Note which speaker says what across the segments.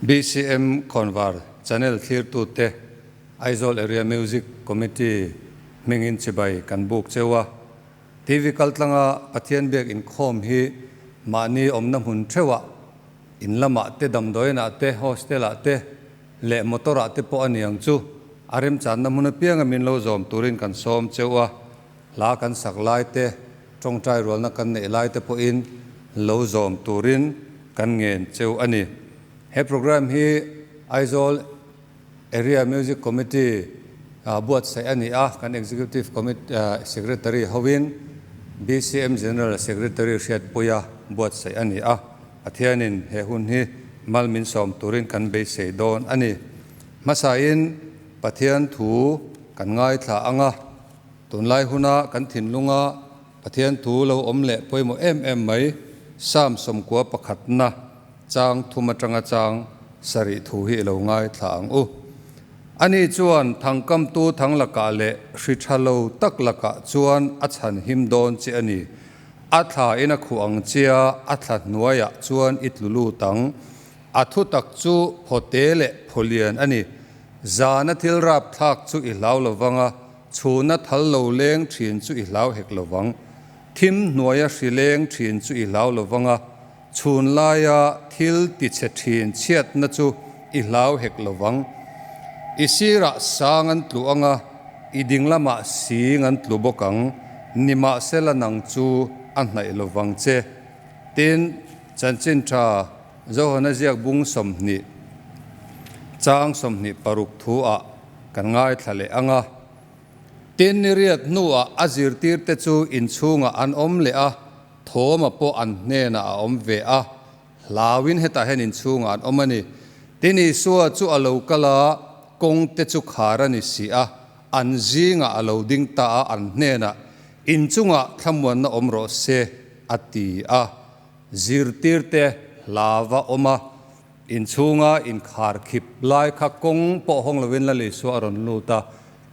Speaker 1: BCM Convar Channel Thir Tu Te Aizol Area Music Committee Mingin Chibai Kan Buk Chewa TV Kaltlanga Pathian Bek in Khom Hi Mani Omna Hun Chewa in Lama Te Damdoina Te Hostela Te Le Motora Te Po Aniang Chu Arim Chan Namuna Piang Min Lo Zom Turin Kan Som Chewa La Kan Saklai Te Trong Trai Rol Na Kan Ne Lai Te Po In Lo Zom Turin Kan Ngen Cheu Ani He program hi Aizol Area Music Committee buat saya ni kan Executive Committee Secretary Hawin BCM General Secretary Syed Puya buat saya ni Athianin he hun hi malmin som turin kan be sei don ani masain pathian thu kan ngai thla anga tunlai huna kan thinlunga pathian thu lo omle poimo mai sam som kwa pakhatna chang thuma tanga chang sari thu hi lo ngai thla ang u ani chuan thangkam tu thanglaka le hrichalo taklaka chuan achan himdon chi ani atha ina khuang chia atha nuaya chuan itlulu tang athu tak chu photele pholian ani zana thilrap thak chu I lau lowanga chuna thal lo leng thin chu I lau hek lowang thim nuaya hrileng thin chu I lau lowanga chun laya thil ti che thin chiat na chu I lau hek lowang isira sangan tluanga idinglama singan tlubokang nima sela nang chu anhnai lowang che tin chanchin tha zohana ziak bung somni chang somni paruk thu a kan ngai thale anga tin niriat nuwa azir tir te chu in chunga an om le a thoma po an hne na a om ve a lawin heta hen in chunga an omani tini suwa chu alo kala kong te chu kharani si a an zinga alo ding ta a an hne na in chunga thamwan na omro se ati a zirtir te lava oma in chunga in khar khip lai kha kong po hong lovin la le so aron luta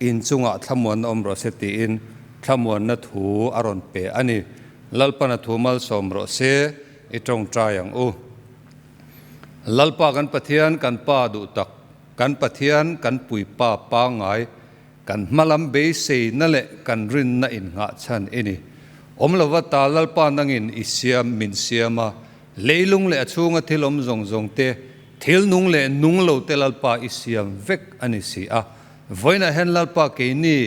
Speaker 1: in chunga thamwan na omro se ti in thamwan na thu aron pe ani lalpana thumal somro se itong trayang u lalpa kan pathian kan pa du tak kan pathian kan pui pa pa ngai kan malam be sei na le kan rin na in nga chan ini omlova ta lalpa nangin isiam min siama leilung le achunga thilom zong zong te thil nung le nung lo te lalpa isiam vek ani si a voina hen lalpa ke ni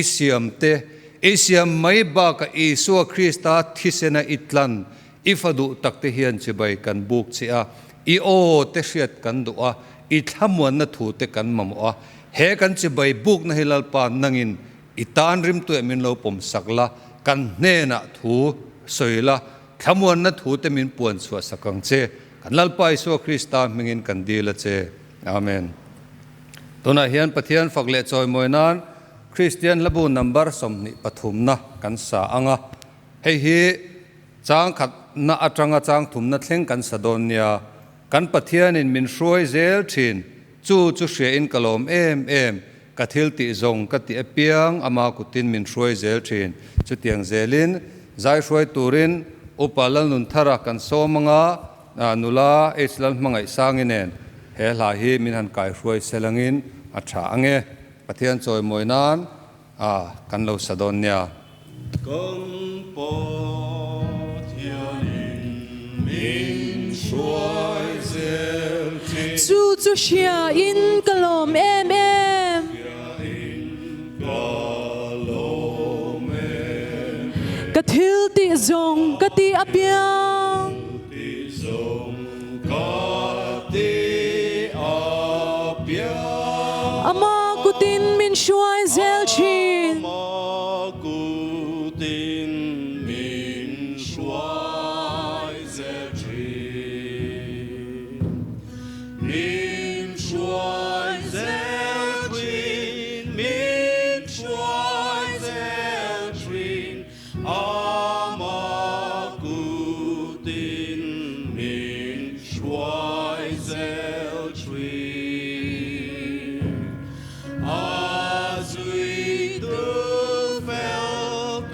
Speaker 1: isiam te isiam mai ba ka Isu Krista thisena itlan ifadu takte hian chibai kan buk chi a I o te hriat kan du a I thamwan na thu te kan mam a he kan chibai buk na hilalpa nangin itan rim tu min lo pom sakla kan hne na thu soila thamwan na thu te min puan suwa sakang che kan lalpa Isu Krista mingin kan dila che amen tuna hian pathian fakle choi moinan Christian labu number somni pathumna kan sa anga hei hi chang khat na atanga chang thumna thleng kan sadonia kan pathian in min hroi zel thin chu hria in kalom em ka thil ti zong ka ti apiang ama kutin min hroi zel thin chu tiang zelin zai hroi turin upalal nun thara kan somanga nula eslal mangai sanginen he la hi min han kai hroi selangin atha ange pathian choi moinan kan lo sadonia
Speaker 2: con pathian min hroi zel thin
Speaker 3: chu hria in kalom em ka thil ti zong ka ti apiang ama kutin min shuai zel chin
Speaker 2: as we do felt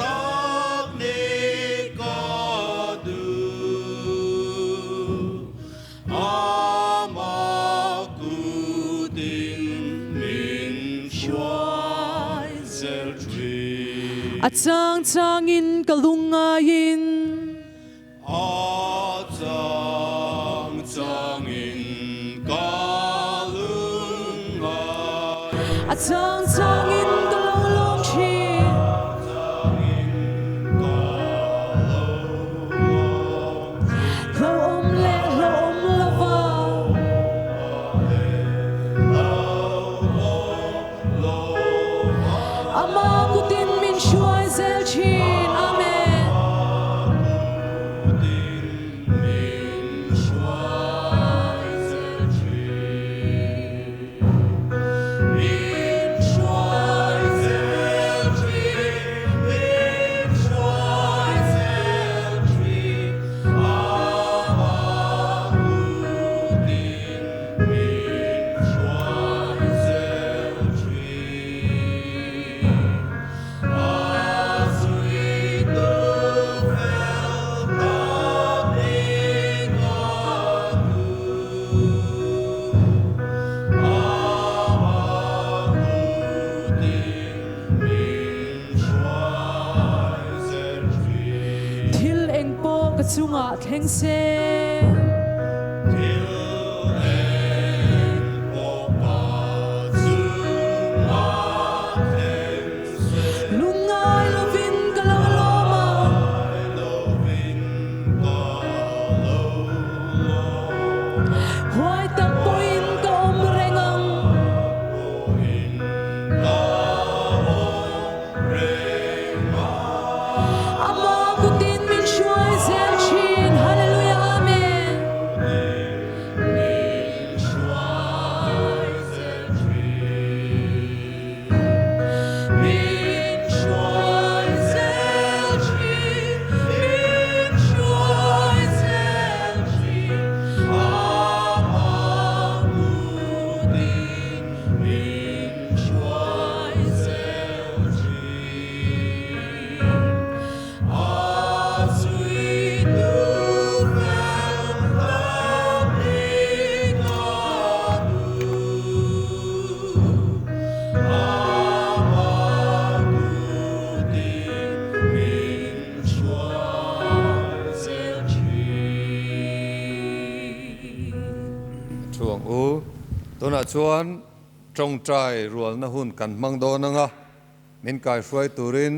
Speaker 2: Amar
Speaker 3: chang chang in kalunga in
Speaker 2: Chang chang in kalungai
Speaker 3: chang chang in kalong chi lo om le lo om lava ama kutin min shuai zel chin amen thil eng po ka chunga thleng se lungai lovin kalong loma hoai tak poin ka om rengang ama kutin min shuai zel chin hallelujah amen min shuai zel chin min shuai zel chin ama kutin min shuai zel chin as we do
Speaker 1: chuang u tuna chuan trong trai rual na hun kan mang do na nga min kai hruai turin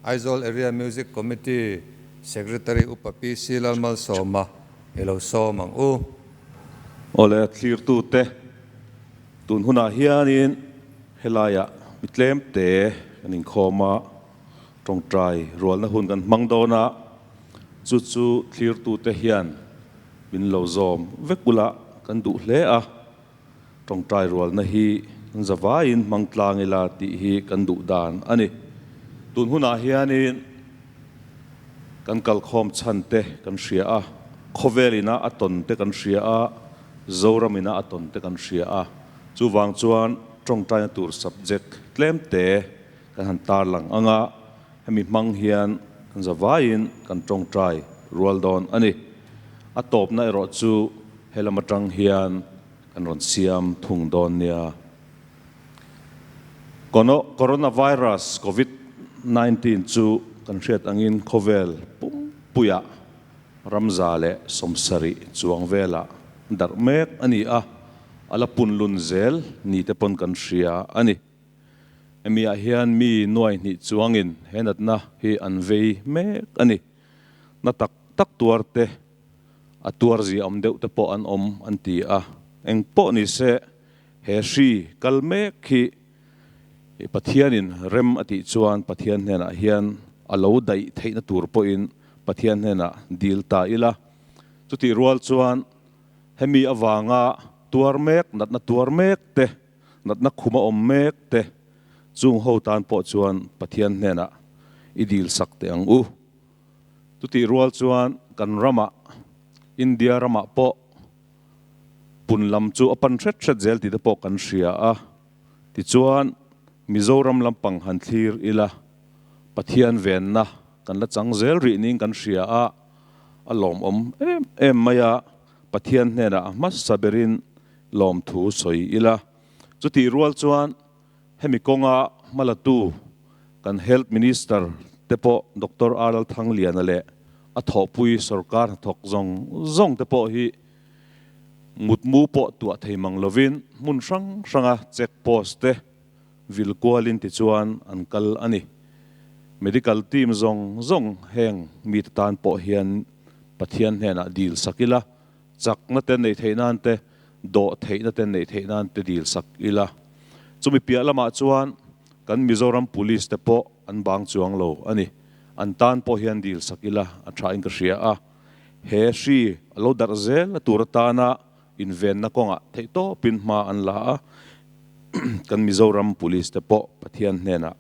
Speaker 1: Aizawl Area Music Committee Secretary Upapi Silalmal Soma elo somang u
Speaker 4: ole clear tu te tun huna hianin helaya mitlem te kanin khoma trong trai rual na hun kan mangdona chu clear tu te hian min lo zom vekula kan du hle a trong trai rual na hi zawain mangtlang ila ti hi kan du dan ani tun huna hianin kan kal khom chan te kan hria a khovelina aton te kan hria a zoramina aton te kan hria a chu wang chuan trong trai tur subject tlem te kan han tar lang anga hemi mang hian kan zawain kan trong trai rual don ani atop na ero chu helamatang hian kan ron siam thung don nia coronavirus COVID-19 chu kan hriat angin khovel puya ramzale somsari chuang vela dar mek ani a ala punlun zel ni te pon kan hria ani emia hian mi nuai ni chuangin henat na hi anvei mek ani na tak tuarte atuar zi am deuh te po an om an ti a eng po ni se he hri kalmek khi pathianin rem ati chuan pathian hena hian alo dai theina tur po in pathian hena dil ta ila chuti rual chuan hemi awanga tuar mek natna tuar mek te natna khuma om mek te chung ho tan po chuan pathian hena idil sak te ang u tuti rual chuan kan rama India rama po punlam chu apan thret zel ti te po kan hria a ti chuan Mizoram lampang han thlir ila pathian ven na kan la chang zel ri ning kan hria a alom om em maya pathian hena mas saberin lom thu soi ila chuti rual chuan hemi konga malatu kan health minister te po Dr. Aral Thang lian ale a thopui sarkar thok zong te po hi mutmu po tua theimang lovin mun ranga check post te vilkualin ti chuan ankal ani medical team zong heng mi tan po hian pathian hena deal sakila chak na ten nei theinan te do theina ten nei theinan te deal sakila chumi pia lama chuan kan Mizoram police te po an bang chuang lo ani an tan po hian deal sakila a tha in ka ria a he shi lo dar zel turatana in ven na konga theito pin ma an la a kan Mizoram police te po pathian hena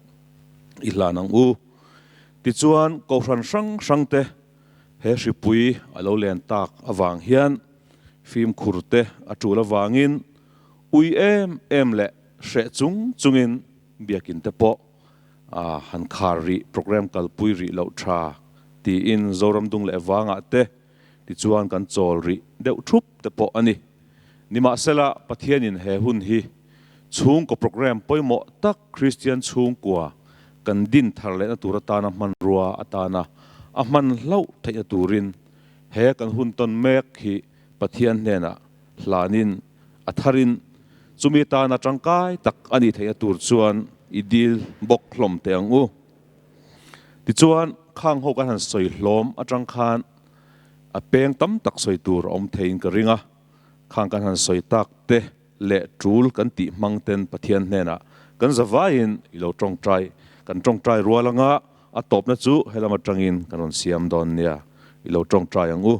Speaker 4: ilanang u ti chuan ko ran te he ripui alo len tak awang hian film khurte atula wangin ui em le hre chungin biakin te po han khari program kalpui ri lo tha ti in zoram dung le wanga te ti chuan kan chol ri deuh thup te po ani nima sela pathian in he hun hi chung ko program poimo tak Christian chung kwa kan din thar le na turatana man ruwa atana a man lau thai turin he kan hun ton mek hi pathian hena hlanin atharin chumi ta na tangkai tak ani thai tur chuan idil bok hlom te angu ti chuan khang ho kan han soi hlom atang khan a peng tam tak soi tur om thein ka ringa khang kan han soi tak te le trul kan ti mangten pathian hena kan zawain ilo tong trai rualanga a top na chu helama tangin kanon siam don nia ilo tong trai angu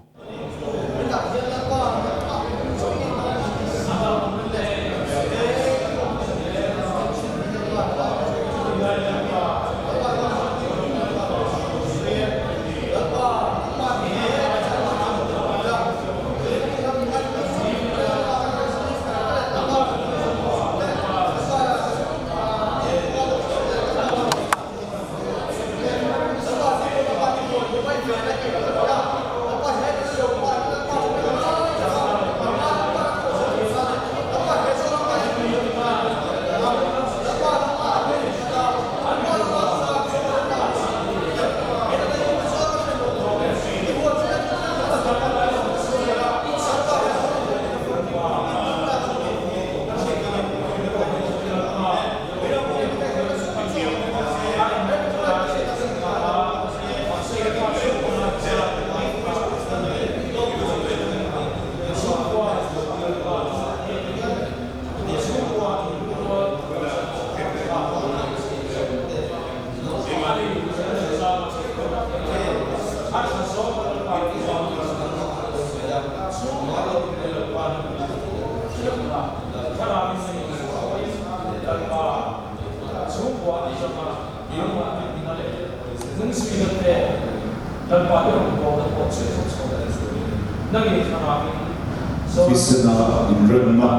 Speaker 5: Kisana imrenma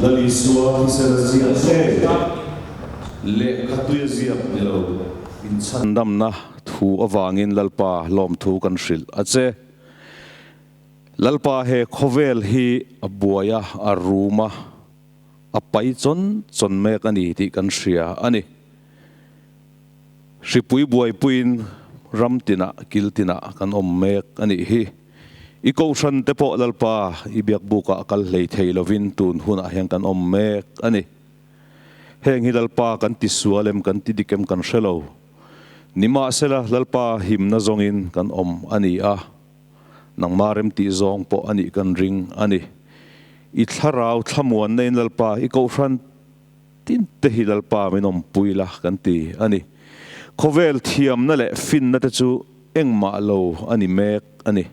Speaker 5: lali suwa kisana zia le khatuya zia lo in
Speaker 4: chandam na thu awangin lalpa lom thu kan hril ache lalpa he khovel hi abuaya aruma apai chon mek ani ti kan hria ani hripui buai puin ramtina kiltina kan om mek ani hi iko san te po lalpa ibiak buka kal hlei thei lovin tun huna hian kan om mek ani heng hi lalpa kan ti sualem kan ti dikem kan hrelo nima sela lalpa himna zongin kan om ani a nang marem ti zong po ani kan ring ani i tharau thamuan nei lalpa iko san tin te hi lalpa minom puila kan ti ani khovel thiam na le fin na te chu engma lo ani mek ani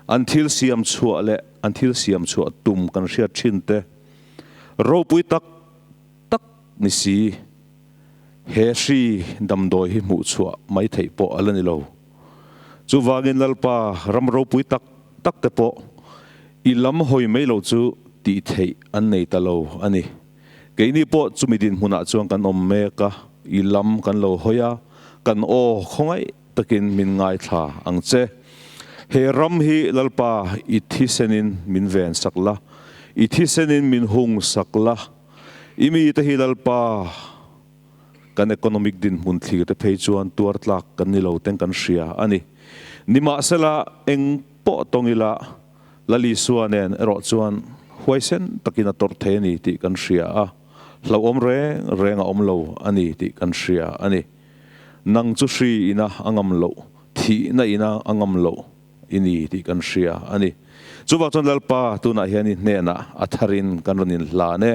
Speaker 4: until siam chua tum kan ria thinte ro pui tak ni si he hri damdoi hi mu chua mai thei po alani lo chu wangin lalpa ram ro pui tak te po i lam hoi mai lo chu ti thei an nei ta lo ani keini po chumidin huna chuang kan om meka i lam kan lo hoya kan o khongai takin min ngai tha angche he ram hi lalpa ithi senin min ven sakla ithi senin min hung sakla imi te hi lalpa kan economic din mun thlir te phei chuan tuar tlak kan ni lo teng kan hria ani nima sela eng po tongila lali suanen ero chuan huaisen takina tor the ni ti kan hria a hlo om renga om lo ani ti kan hria ani nang chu hri ina angam lo thi na ina angam lo ini ti kan hria ani chuwa chon lalpa tuna hiani hne na atharin kan ronin hla ne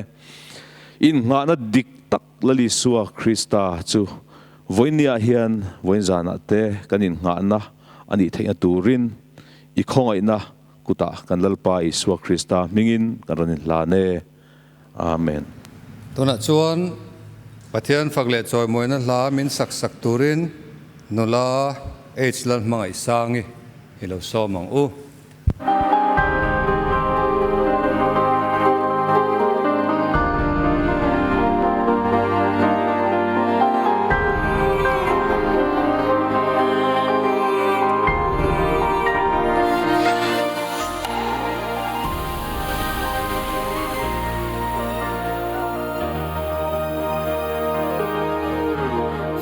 Speaker 4: in nga na dik tak lali suwa Krista chu voinia hian voinzana te kanin nga na ani theina turin i khongai na kuta kan lalpa i suwa Krista mingin kan ronin hla ne amen
Speaker 1: tuna chuan pathian fagle choi moina hla min sak sak turin nula h lan mangai sangi hilo so mang u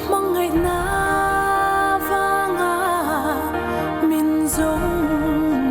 Speaker 3: Mong ngày na vanga min dong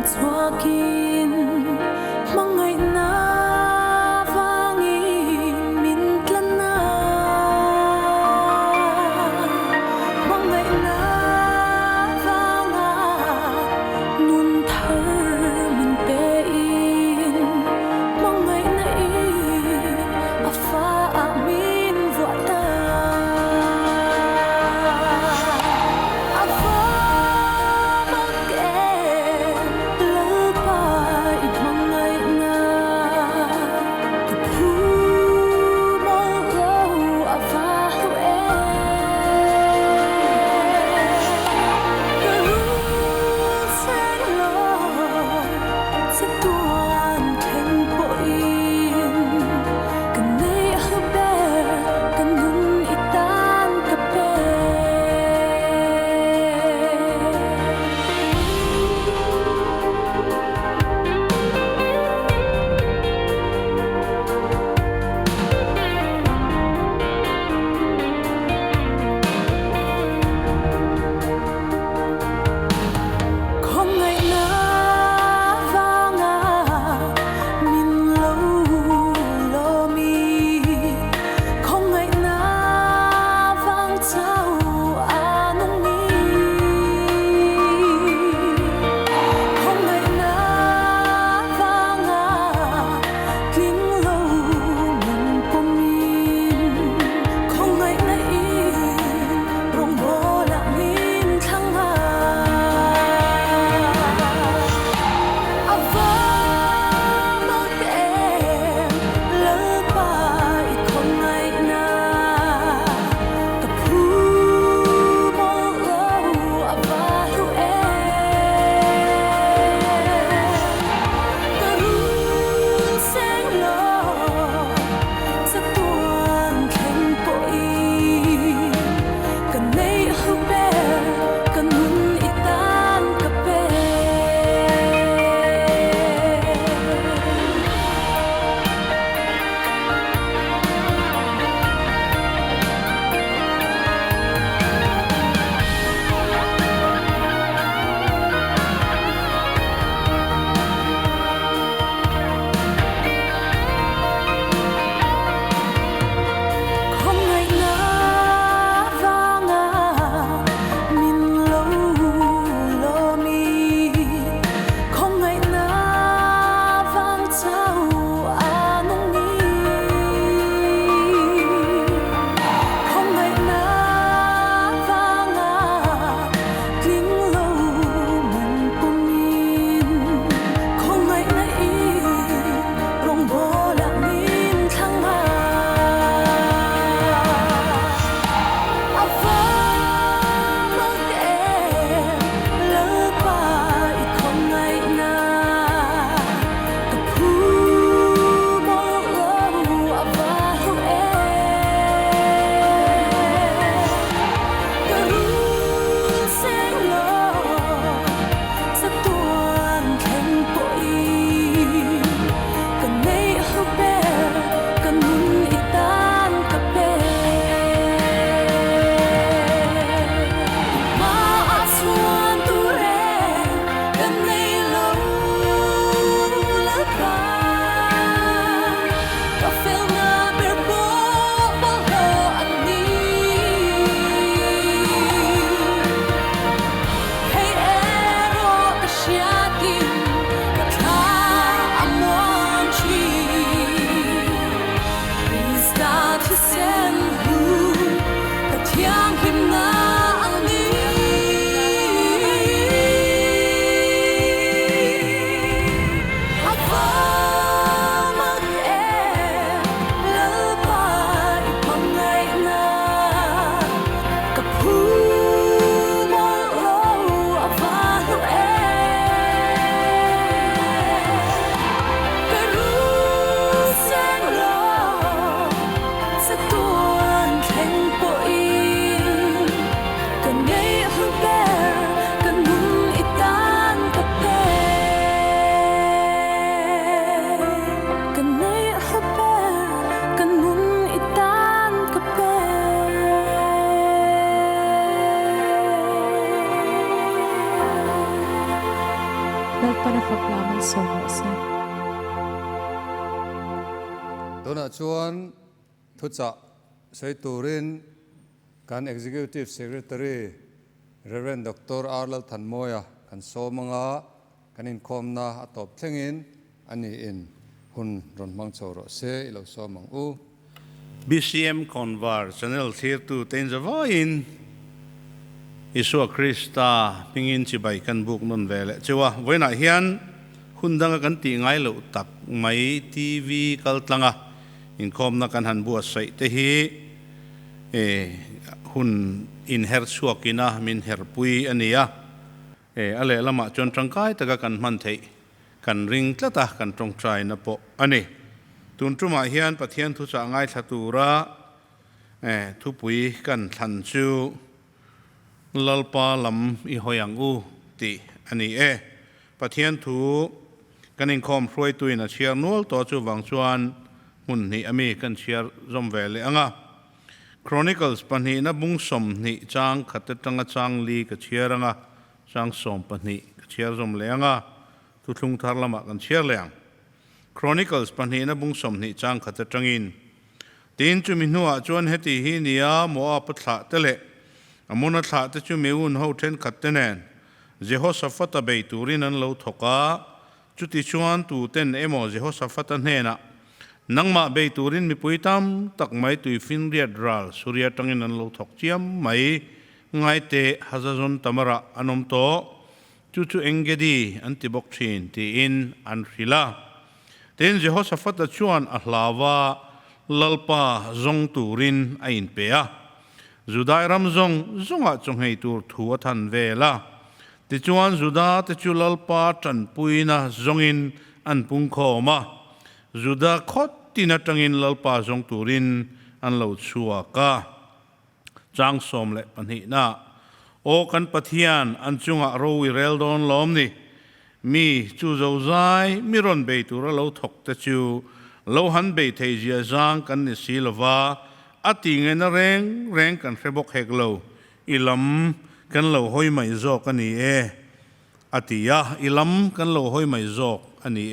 Speaker 3: na faklama somo se.
Speaker 1: Tuna chuan thucha sei turin kan executive secretary Reverend Dr. Arlal Thanmoya kan somanga kanin khomna atop thlengin ani in hun ron mang choro se ilo somang u
Speaker 2: BCM Convar Channel Thir tu Tenjavoin Isua Krista pingin chi bai kan buk non vele chewa voina hian hundanga kan ti ngai lo tak mai TV kaltlanga in khomna kan han bua sai te hi hun in her suakina min her pui ania ale lama chon tangkai taka kan man thei kan ring tlata kan tong trai na po ani tun tuma hian pathian thu cha ngai thatura thu pui kan than chu lalpa lam I hoyang u ti ani pathian thu kanin khom hroi tuina chiar nual to chu wang chuan mun ni ami kan chiar zom vele anga Chronicles pani na bung som ni chang khatatanga chang li ka chiaranga chang som pani ka chiar zom leanga tu thlung thar lama kan chiar leang Chronicles pani na bung som ni chang khatatangin tin chu mi nuwa chuan heti hi nia mo a patha tele amuna tha te chu meun ho then khattenen Jehoshaphat be turin an lo thoka chuti chuan tu ten emo Jehoshaphat hena nangma be turin mi puitam tak mai tui fin riat ral surya tangin an lo thok chiam mai ngai te hazazon tamara anom to chu engedi antibok thin ti in an rila ten Jehoshaphat chuan a hlawa lalpa zong turin a in pea Judai ram zonga chonghei tur thua than vela ti chuan Juda te chu lalpa tan puina zongin an pung khoma Juda khot tina tangin lalpa zong turin an lo chuaka chang som le panhi na o kan pathian an chunga ro wi rel don lom ni mi chu zo zai mi ron be tur lo thok te chu lo han be thei zia zang kan ni silwa ati nge na reng kan rebok hek lo ilam kan lo hoi mai zo kan ni atia ilam kan lo hoi mai zo ani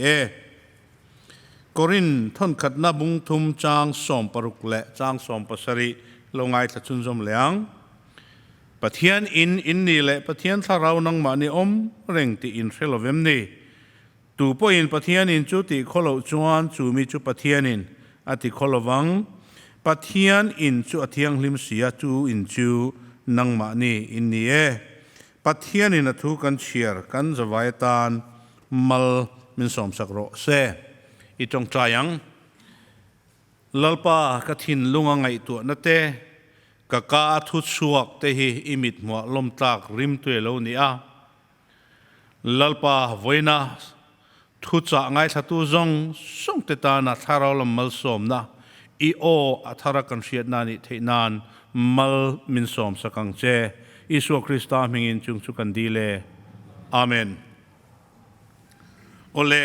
Speaker 2: Korin thon khatna bung thum chang som paruk le chang som pasari lo ngai tha chun zom leang pathian in ni le pathian tharau nang ma ni reng ti in relovem ni tu po in pathian in chu ti kholo chuan chu mi chu pathian in ati kholowang pathian in chu athiang hlim sia chu in chu nang ma ni in ni pathian in athu kan chiar kan zawai tan mal min som sakro se itong trayang lalpa kathin lunga ngai tu na te kaka thu suak te hi imit mo lom tak rim tu lo ni a lalpa voina thu cha ngai thatu zong song te ta na tharau lam mal som na I o athara kan riat na ni theinan mal min som sakang che Isu Krista mingin chung chu kan dile amen ole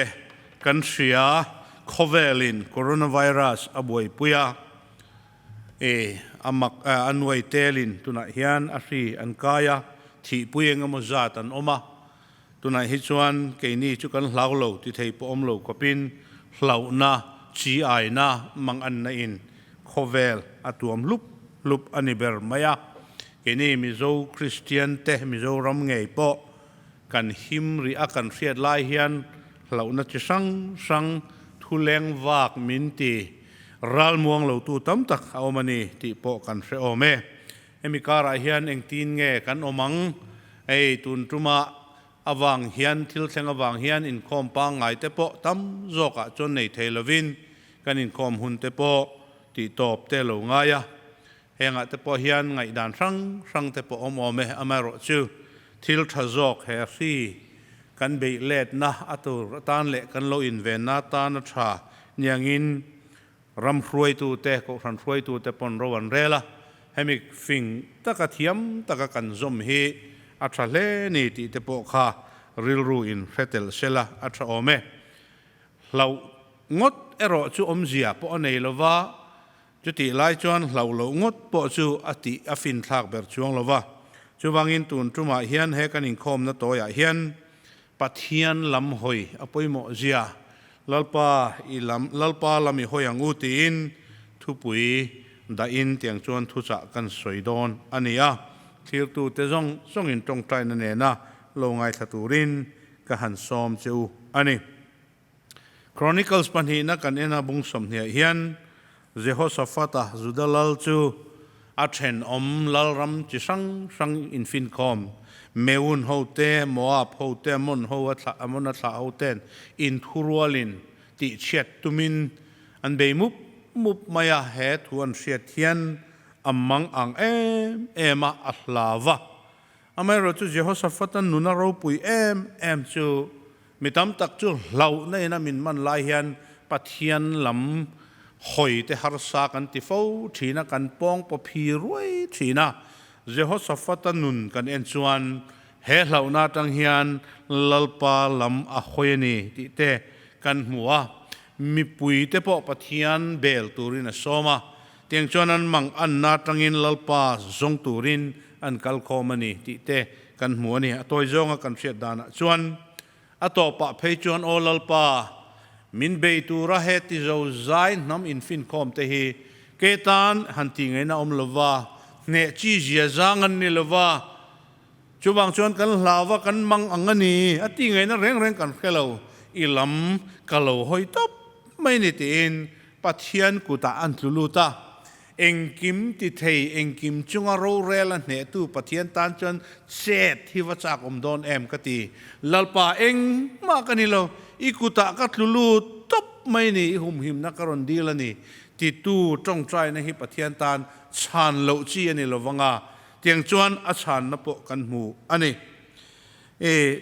Speaker 2: kan ria Covelin coronavirus aboi puya amak anwai telin tuna hian ari an kaya thi puyeng amozat an oma tuna hi chuan keini chu kan hlaulo ti thei po omlo kopin hlauna chi ai na mang an na in Covel atuam lup aniber maya keini mizo Christian te mizo ram ngei po kan himri akan riat lai hian hlauna chi sang Huleng vak minti ral muang lo tu tam tak awmani ti po kan re ome emikara hian eng tin nge kan omang tun tuma awang hian thil thleng awang hian in khom pa ngai te po tam zoka chon nei theilovin kan in khom hun te po ti top te lo ngaya henga te po hian ngai dan rang te po ome amaro chu thil thazok he si kan be let na atur tan le kan lo in ven na tan tha nyangin ram hruai tu te ko ran hruai tu te pon rowan rela hemik fing taka thiam taka kan zom hi atra le ni ti te po kha ril ru in fetel sela atra ome lau ngot ero chu omzia po nei lova chuti lai chuan lau lo ngot po chu ati afin thak ber chuang lova chu wangin tun tuma hian he kan in khom na to ya hian ปัทยานลำหอยอภัยหมอเจียลัลปาลำหอยอังอุตินทุปุยได้อินเตียงชวนทุจักกันสวยดอนอันนี้ที่ตูเตจงอินตรงใจนั่นเองนะโลงไงทัตุรินกหันซอมเจ้าอันนี้ Chronicles ปัญหากันเองนะบุงสมเนี่ยเฮียนเจโฮสฟาตาจุดลัลจูอาเชนลัลรัมจิสังอินฟินคอมเมวุนโฮเตโมอาบโฮเตมอนโฮวัตละมอนละโฮเตนอินทูรัวลินติเช็ดตุมินอันเบมุบมายาเฮทวนเชียเทียนอัมมังอังเอมาอัลลาวะอเมริกาจูเจโฮสฟาตันนุนารูปุยจูมิตามตักจูเหล่าในนั้นมินมันลายเฮียนปัทยานลำหอยเตหารสากันติฟูทีนักันปองปพีรวยทีนะเจโฮสฟาตันนุนกันเอ็นชวนเฮเหล่านาตังเฮียนลัลปาลำอหอยนี่ติเตกันหัวมีปุยเตปอปัทยานเบลตูรินสอมาเตียงชวนนั้นมังอันนาตังอินลัลปาซงตูรินอันกัลโคมานี่ติเตกันหัวนี่ตัวจงกันเสียดานะชวนอต่อปะเพยชวนโอลัลปามินเบตูระเฮติโจไซน์น้ำอินฟินคอมเตฮีเกตันหันติงไงนะลวาเนจีเจียจางันนี่ลวาจูบางชวนกันลาวะกันมังอังนี่อติงไงนะเร่งกันแค่เราอิลำกะเราหอยตบไม่นิตินปัทยานกุตาอันตุลูตาเองกิมติเทยเองกิมจุงอารูเรลันเนตูปัทยานตันจนเจ็ดที่วัจากอมดอนกตีลัลปาเองมากันนี่เราอีกุตากัตลุลูตบไม่นี่หุมหิมนักรอนดีละนี่ติตูจงใจในฮิปัทยานตันชานเหลาจีอันนี่เราวังอาเตียงจวนอาชานนับปกันหมูอันนี้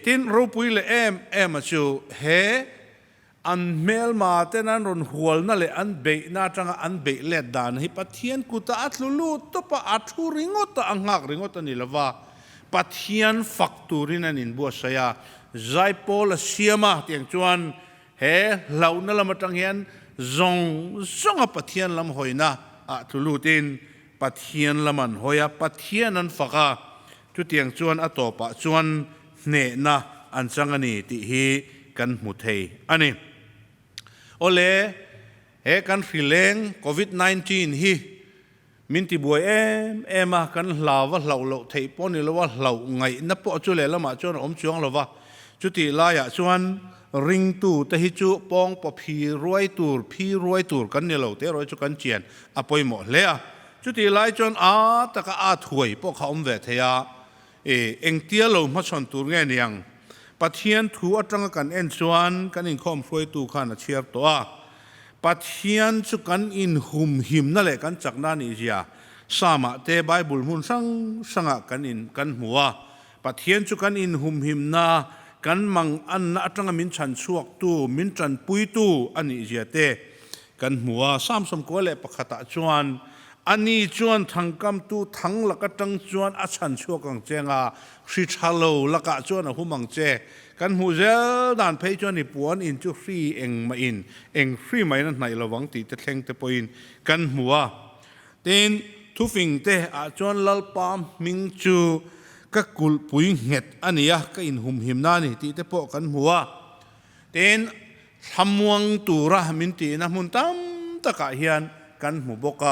Speaker 2: ทินรูปุยเลมาจูเฮอันเมลมาเตนันรอนหัวนั่นเลยอันเบน่าจังอันเบเลดดานฮิปัทยานกุตาอัตลุลูตปะอัทูริงอตอังหักริงอตนี่ละว่าปัทยานฟักตูรินันอินบัวสยาใจโพลเสียมาเตียงจวนเฮเหล่านั่นละมาจังเฮียนจงปัทยานลำหอยนะอัตลุตินปัทยานละมันหอยปัทยานันฟักจุดเตียงจวนอตปะจวนเนนะอันจังอันนี้ติฮีกันมุเทอันนี้โอเลเฮกันฟิเลงโควิด-19ฮีมินติบวยมากันลาวะเหล่าเทยปอนี่ละว่าเหล่าไงนับปอจุเลละมาจวนอมจวงละว่าจุติลายะจวนริงตูตะฮิจุปองปพีรวยตูรกันเนี่ยเราเตรอยจุกันเจียนอปอยหมดเลยจุติลายจวนตะกะถวยปอเขาอมเวทยาเอ็งเตียเรามาชนตูรเงี้ยยังปัทยานถูอัตรังกันเอ็นชวนกันอินคอมช่วยตูขันเชียร์ตัวปัทยานจุกันอินหุมหิมนั่นแหละกันจากนั้นอีเจียสามะเตไบเบิลมุนสังกันอินกันหัวปัทยานจุกันอินหุมหิมนากันมังอันนัตรังมินชันชวกตูมินชันปุยตูอันอีเจียเตกันหัวสามสมกัวเล่ปะขตะชวนอันนี้จวนทั้งกำตูทั้งละก็ตั้งจวนอาชันชั่วกังเจงสิชาโลละก็จวนหุมังเจกันหูเจด่านเพย์จวนนี่ปวนอินจูฟรีเองมาอินเองฟรีไม่นั่นไหนระวังตีจะแทงจะปอินกันหัวเต้นทุฟิงเตอาจวนลัลปามมิงจูก็กุลปุยเห็ดอันนี้ก็อินหุมหิมนานี่ตีจะปอกันหัวเต้นทำวังตูระมินตีนะมุนตั้มตะกะเฮียนกันหูบก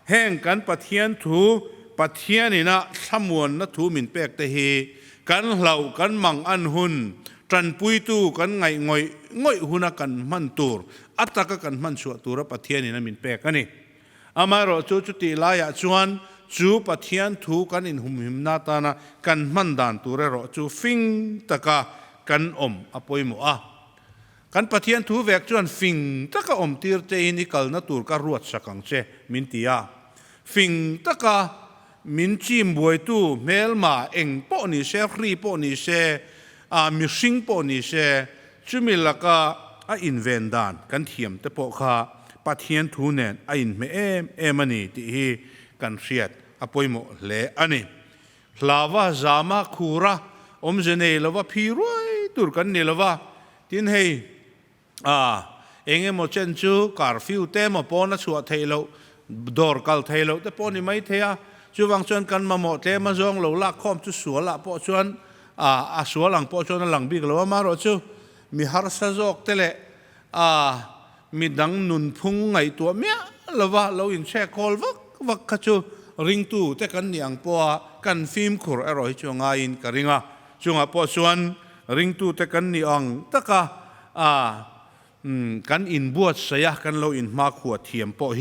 Speaker 2: แห่งกันปัทยานถูปัทยานี่นะสมวนนะถูมินเปกเตฮีกันเหล่ากันมังอันหุนจันปุยตูกันไงง่อยหุนกันมันตูรอัตตะกันมันชัวตูระปัทยานี่นะมินเปกกันนี่อามารอจูจุติลายะจวนจูปัทยานถูกันอินหุมหิมนาตานะกันมันดานตูเรรอจูฟิงตะกะกันอมอปอยมัวกันปัทยานถูแวกจวนฟิงตะกะอมตีร์เจอินิกัลนะตูรกะรวดสักังเจมินตียาฟิงตะกะมินจิมบวยตูเมลมาเองปอนิเชฟรีปอนิเชมิชิงปอนิเชจุมิลกะอินเวนดานกันเทียมแต่ปอคาปัทยานถูเนนอินเมมันนี่ที่ฮีกันเสียดอปอยโมเลอันนี้ลาวะจามาคูระอมเจเนลวะพีรวยตูรกันเนลวะทินเฮเองโมเชนจูการฟิวเตมปอนัชัวเทโลดอร์กัลเทโลแต่ปอนี่ไม่เทียจูวังชวนกันมาหมดเทมาจงเราลักข้อมจุสัวละปอชวน สัวหลังปอชนหลังบิกแล้วว่ามารอจูมีฮาร์ซาจอกเตเลมีดังนุนพุงไงตัวเมียแล้วว่าเราอินแช่คอลวักขจูริงตู้แต่กันอย่างปัวกันฟิล์มขุร์อร่อยจงอินกริงะจงปอชวนริงตู้แต่กันนี่อังตะกะกันอินบวชเสียกันเราอินมาขวดเทียมปอเฮ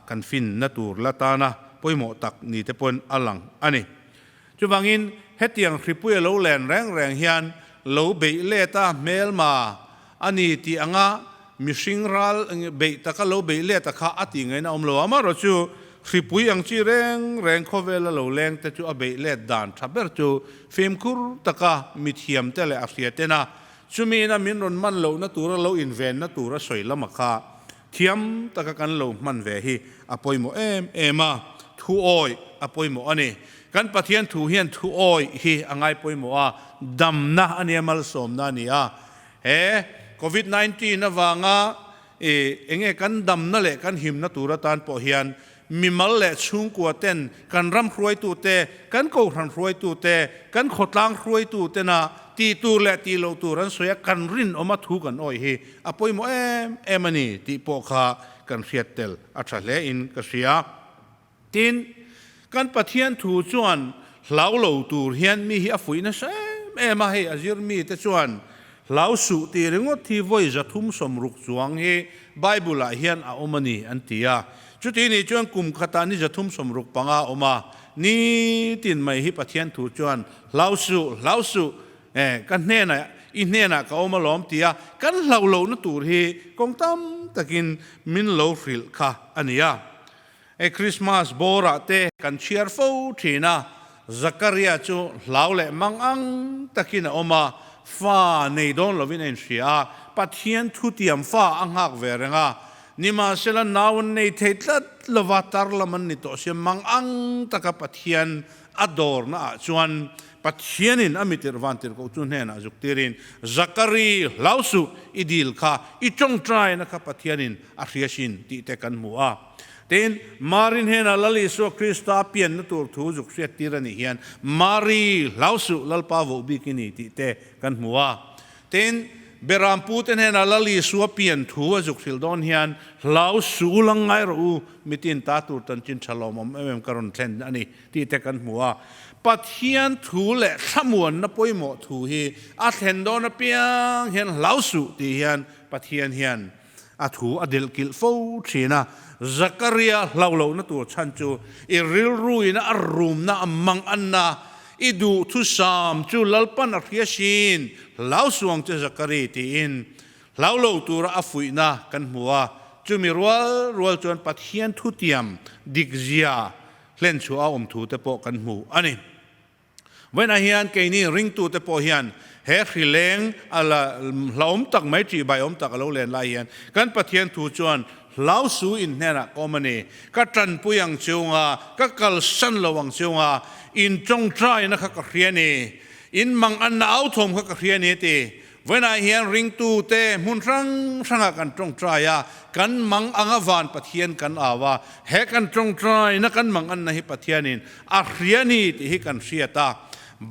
Speaker 2: กันฟินนัตูละตานะปอยหมอตักนี่แต่ปนอลังอันนี้จุบังอินเฮตียงคริปุยเราแลนแรงเฮียนเราเบยเลตาเมลมาอันนี้ที่อ่างมิชิงรัลเบยตะก็เราเบยเลตะข้าอติไงนะเราอามาเราจูคริปุยยังจีแรงโคเวลเราแรงแต่จูเบยเลดานทับเบอร์จูฟิล์มคูร์ตะก็มิเทียมแต่ละอาเซียเตนะจูมีนะมินรอนมันเรานะตัวเราอินเวนนะตัวเราสวยละมักข้าเทียมตะก็กันเรามันเวฮีอภัยโมเอมาทูออยอภัยโมอันนี้กันปะเทียนทูเฮียนทูออยฮีอ่างไงปอยโมดำนะอันนี้มาลสมนานี่โควิด-19นะว่างเองกันดำนั่นแหละกันหิมนะตัวตานปอเฮียนมีมัลเละชุงกัวเต้นกันรำรวยตัวเตกันโกรันรวยตัวเตกันขดลางรวยตัวเตนะตีตัวและตีโลตัวรันสวยกันรินออกมาถูกันอ้อยฮีอภัยโมมันนี่ตีปอขากันเสียเตลอัศเลอินกเสียตินกันปะเทียนถูจวนเหลาเหลาตูเฮียนมีฮิอฟุยนะใช่มาให้อาจิรมีแต่จวนเหลาสุตีเรื่องที่วัยจะทุ่มสมรุกจวงเฮไบเบิลเฮียนอาอมานีอันที่จุดนี้จวนกลุ่มขตานี่จะทุ่มสมรุกปังอาอมานี่ตินไม่ฮิปะเทียนถูจวนเหลาสุกันเน่น่ะอินเน่น่ะก็อมาล้อมตีกันเหลาเหลานะตูเฮกงตั้มตะกินมินเหลาฟิลค่ะอันนี้คริสต์มาสโบราเตกันเชียร์ฟูทีน่ะซักริยาจูเหลาเล่มังอังตะกินออกมาฟ้าในดอนลวินเอ็นเชียปัทเทียนทุติยมฟ้าอังหักเวรงะนิมาเซลนาวในเทตลัดลวาตาร์ละมันนิโตเสียมังอังตะกับปัทเทียนอดอร์นะจวนปัทเทียนินอมิติรวันติรก็จุนเฮนะจุกติรินซักรีเหลาสุอิดิลค่ะอิจงใจนะครับปัทเทียนินอาเซียชินติเตกันมัวเต็นมารินเฮนะลลิสุคริสตาเปียนนตัวทูจุกเสียตีรันิเฮียนมารีเหลาสุลลปาวบิกินีติเตกันมัวเต็นเบรามพูดเฮนะลลิสุเปียนทูจุกสิลดอนเฮียนเหลาสุลังไงรูมิตินตาตูตันจินฉลอมการุนเทนอันนี้ติเตกันมัวปัทเทียนทูเละขมวนนับปอยหมอทูฮีอาเทนโดนเปียงเฮียนเหลาสุตีเฮียนปัทเทียนเฮียนอาทูอเดลกิลฟูชีนะซักริยาเหลานะตัวฉันจูอิริลรุยนะอรุมนะมังอันนะอิดูทุสามจูลลปันอริยชินเหลาสวงจะซักรีตีอินเหลาตัวระอฟุยนะกันหัวจูมีรัวจวนปัทเทียนทุติยมดิกเซียเล่นชัวอมทูแต่ปอกันหูอันนี้เว้นอาเฮียนเกนี่ริงตูแต่ปอเฮียนเฮขิเลงอะไรเราอมตักไม่จีใบอมตักเราเล่นลายเฮียนกันปัทเทียนทูจวนเหลาสูอินเนี่ยนะก็มันนี่ก็จันปุยังเชียวงาก็กัลสันระวังเชียวงาอินจงใจนะครับก็เรียนนี่อินมังอันน่าเอาทมก็เรียนนี่ตีเวลาเฮียนริงตูเตมุนรังสังกันจงใจกันมังอังวานปะเทียนกันอาวาเฮกันจงใจนักกันมังอันนะฮิปะเทียนินอาเรียนนี่ที่กันเสียตา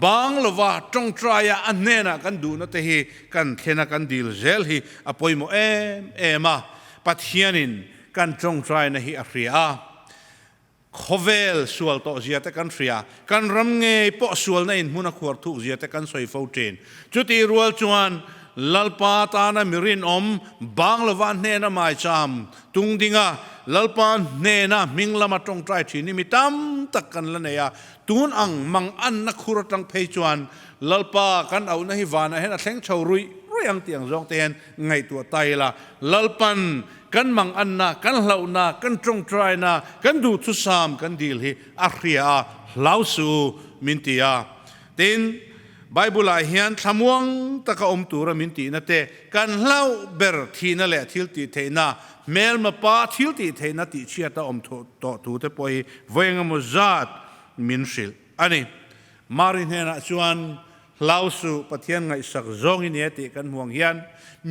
Speaker 2: บางละว่าจงใจอันเนนะกันดูนะเตฮิกันเทนะกันดีลเซลฮิอภัยโมมาปัทเทียนินกันจงใจนะฮิอาเรียโคเวลสวลโตเจียแต่กันเสียกันรำเงยปอสวลในมุนักขวดทุกเจียแต่กันสวยฟูเจนจุดที่รัวจวนลลปาตานะมิรินบางละวันเนนะไม่จำตุงดิงะลลปาเนนะมิงละมาจงใจที่นี่มิตามตักกันละเนียตูนอังมังอันนักขุรตังเพจวนลลปากันเอานะฮิวานะเห็นเส้นชาวรุยยังเตียงจงเตียนไงตัวไตละลลปันกันมังอันนะกันเหล่านะกันจงใจนะกันดูทุสามกันดีลฮีอาเรียเหลาสูมินตียตินไบเบิลเฮียนทำวงตะกอมตัวมินตีนะเตกันเหล่าเบอร์ทีนั่นแหละทิลตีเทนะเมลมาป้าทิลตีเทนะติเชียตาอมโตตูเตปอยเวงมุจัดมินชิลอันนี้มารินเฮนะชวนเหลาสูปะเทียนไงสักจงอินเอติกันห่วงเฮียน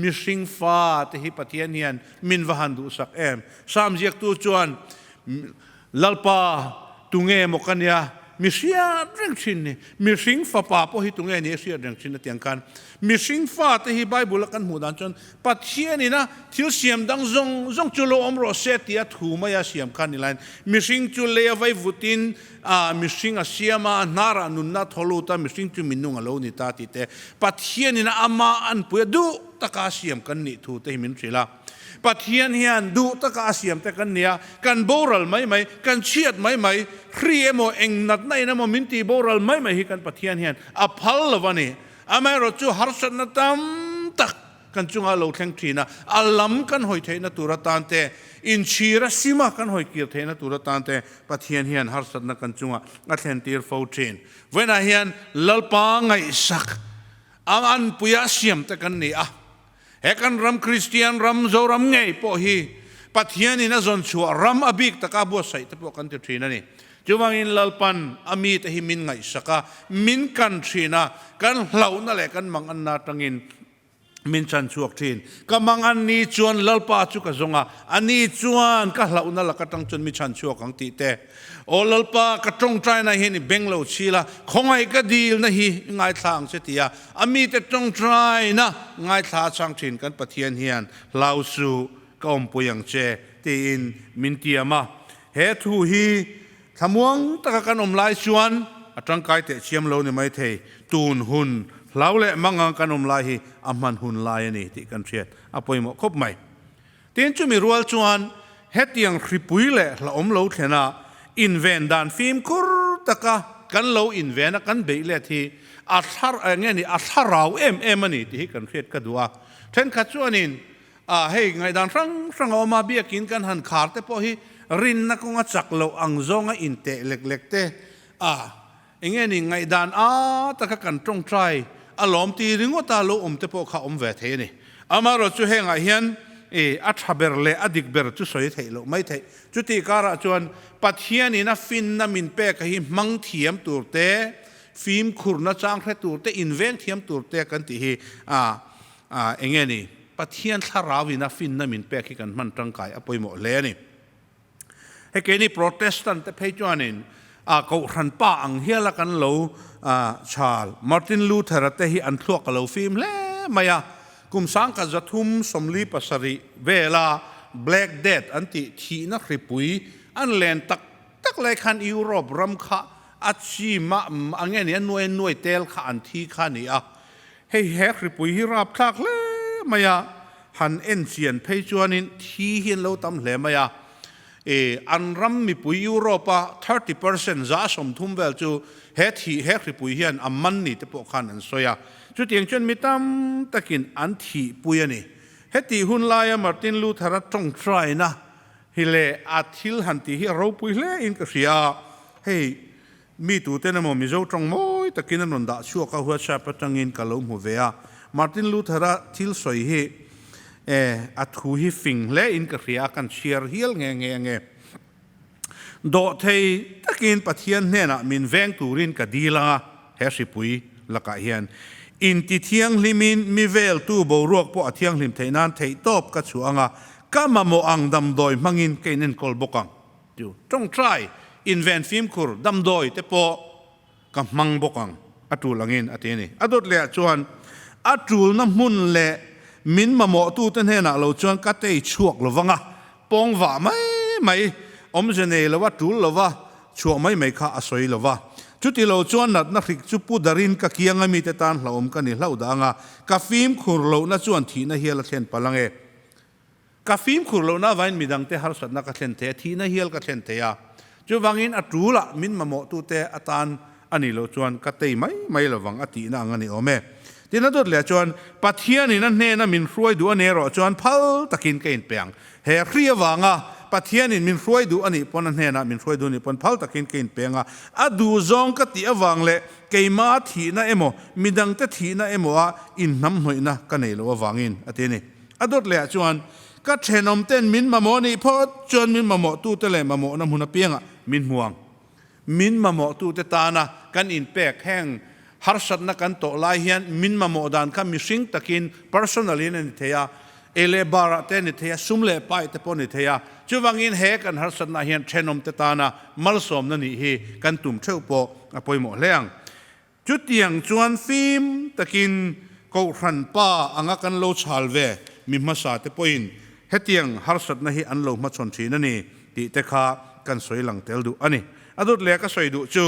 Speaker 2: มิสิงฟ้าที่ฮิปะเทียนเฮียนมินวหันดูสักสามเจียกตัวจวนลลปาตุงเอมกันยา มีเสียเรื่องชินนี่มีสิงฟ้าป่าพอฮิตรงนี้เสียเรื่องชินนั่นเตียงกันมีสิงฟ้าที่ฮิไบเบิลกันหูดันจนปัจเจียนี่นะที่เสียมดังจงจุลอมรอเสตียถูมายาเสียมกันนี่แหละมีสิงจุลเลียไว้วุตินมีสิงอาเซียมานารานุนนาทอลูตามีสิงจุมินุงอโลนิตาติเตปัจเจียนี่นะอามาอันปุยดูตะกาเสียมกันนี่ถูเตหิมินสิละปัจเจียนเฮียนดูตะกาเสียมแต่กันเนี่ยกันโบรัลไม่กันเชียดไม่เครียโมเองนัดในนะโมมินตีโบรัลไม่ฮิกันปัจเจียนเฮียนอภัลวันนี้อเมริจูฮาร์สันนัตัมตักกันจุงอาโลแข่งทีนะอัลลัมกันหอยเทนตุรตานเตอินชีรสิมากันหอยเกียรเทนตุรตานเตปัจเจียนเฮียนฮาร์สันนักันจุงอาเทนตีร์ฟาวชินเวน่าเฮียนลลปางไงสักอันปุยาเสียมแต่กันเนี่ยเฮกันรำคริสเตียนรำโซรำไงพอฮีปัจเจียนนี่นะจนชัวรำอบิกตะกาบัวใส่ตะพวกกันเตทีนั่นนี่จูวังอินลลปันอามีตะหิมินไงสักมินกันทีนะกันเหล่านั่นแหละกันมังอันนาตังอินมินชันชัวทีนก็มังอันนี้จวนลลปาจุกะจงอันนี้จวนก็เหล่านั่นแหละก็ตั้งจนมิชันชัวของตีเตโอลลปากระจงใจนะเห็นเบงเหล่าชีละคงไงก็ดีนะฮีง่ายทางเสียทีอามีแต่จงใจนะง่ายทางช่างทีนกันปะเทียนเฮียนลาวสูก็อมปุยังเจตีอินมินเตียมาเฮทูฮีทำวงตะกันอมลายชวนจังกายเตะเชียมโลนี่ไม่เทตูนหุนเล่าเละมังกันอมลายฮีอามันหุนลายนี่ที่กันเชียดอภัยหมดครบไหมเตียนจุมีรัวชวนเฮตียงคริปุยเละละอมโลเทนะอินเวนดานฟิล์มคุรตะกันโลอินเวนกันเบยเละที่อัฐารเงี้ยนี่อัฐาราวมันนี่ที่กันเชียดกันดัวเช่นขัดชวนินเฮ้ยไงดานฟังออกมาเบียกินกันหันขาดแต่พอฮีรินนักงาจักโลอังซงอินเตเล็กๆเตเงี้ยนี่ไงดานตะกันตรงใจอารมณ์ตีริงว่าตาโลเตพอข้าเวทนี่อามารถช่วยให้ไงเฮียนอัฐเบรเลอดิกเบรจุสวยเทโลไม่เทจุติการะจวนปัจเจียนี่นะฟินนะมินเปกะฮิมังเทียมตัวเตฟิล์มขุรนะจางแค่ตัวเตอินเวนเทียมตัวเตกันที่ฮีเงี้ยนี่ปัจเจียนทาราวินะฟินนะมินเปกกันมันจังกายอภัยหมดเลยนี่เฮ้ยนี่โปรเตสแตนต์เพจวานินเขาหันป้าอังเฮียละกันโลชาลมาร์ตินลูเทอร์เตฮีอันทวกโลฟิล์มเล่มายากุมสังกัดจัตุมสมลีปัสริเวลาแบล็กเดดอันที่ทีนักริปุยอันเลนตักเลยคันยุโรปรำคาอัจฉีมาอันเงี้ยนี่หน่วยเตลขันที่ขันนี่เฮ้ยริปุยฮิรับทักเล่มายาหันเอ็นเซียนเพจวานินที่เห็นเราตำเล่มายาอันรำมีปุยยุโรป30%จ้าสมทุมเวลจูเฮริปุยเฮียนอัมมันนี่แต่พวกขันอันสวยจุดอย่างเช่นมีตั้มตะกินอันที่ปุยนี่เฮติหุ่นลายมาร์ตินลูเทอร์ตรงใจนะฮิเลอาทิลหันที่เราปุยเลอินกษีอาเฮ้มีตัวเต้นมอมิโจตรงมอยตะกินนันดาชัวเขาหัวชาปตังอินกะลมหัวเวียมาร์ตินลูเทอร์ทิลสวยเฮอัดหูฮิฟิงเลอินกษีอากันเชียร์ฮิลเงโดเทตะกินปัทเทียนเนี่ยนะมินแวงตูรินกะดีละเฮสิปุยละกะเฮียนอินติเทียงลิมินมีเวลตู้บรวกพอเทียงลิมเทนันเทตบกัชัวงะก็มาโมอังดำโดยมังอินเกนินกอลบกังจูจง try อินเวนฟิล์มคูร์ดำโดยแต่พอกับมังบกังอัตุลังอินอัตนี้อัตุเละชวนอัตุลน้ำมุนเละมินมาโมตู้ตันเฮนะเราชวนกัตเตยชวกหรือวังะปองว่าไม่อมเจเนลว่าตูลหรือว่าชวกไม่ข้าอสวยหรือว่าจุดที่เราชวนนักริกจุปูดารินกับเคียงมีแต่ตานเรากันนี่เราดังกับฟิล์มขุรเราน่าชวนทีน่าเฮียละเทนพลังกับฟิล์มขุรเราน่าวันมีดังเตหาสัตนักเทนเตทีน่าเฮียละเทนเตยจุวังอินอัตรูละมินมาโมตุเตอตานอันนี้เราชวนกัตเตยไม่ระวังอติน่างันนี่โอเมที่นั่นตัวเหลือชวนปัทเทียนี่นั่นเนน่ะมินรวยดูอันนี้เราชวนพัลตะกินเกินเปียงเฮียเรียวังปัทเทียนี่มินรวยดูอันนี้ปนนั่นเนน่ะมินรวยดูนี่ปนพัลตะกินเกินเปียงอะดูจงกัติอวังเละเกยมาทีน่ะเอโมมีดังแต่ทีน่ะเอโมอินน้ำหน่อยนะกันนี่เราวังอินอันนี้ตัวเหลือชวนก็เชนอมเต้นมินมาโมนี่พอจนมินมาโมตู้เตะมาโมน้ำหุ่นเปียงมินห่วงมินมาโมตู้เตตานะกันอินเปกแห้งฮาร์สัตนักกันโตลายเฮียนมินมาโมดานข้ามีสิ่งตะกิน personally นั่นเทีย เอเลบาระเตนิเทียซุมเลไปเตปนิเทียจูวังอินเฮกันฮัสนาเฮียนเทนอมเตตานามัลสอมนันนี่ฮีกันตุ่มเช่าโปอปอยหมอเลี้ยงจุดยังจวนฟิล์มตะกินกูรันป้าอังกันโลชาลเวมิมาสาเตปอินเฮตียงฮัสนาฮีอันโลมาชนชีนันนี่ติเตคากันสวยหลังเตลดูอันนี้อดุดเล็กก็สวยดูจู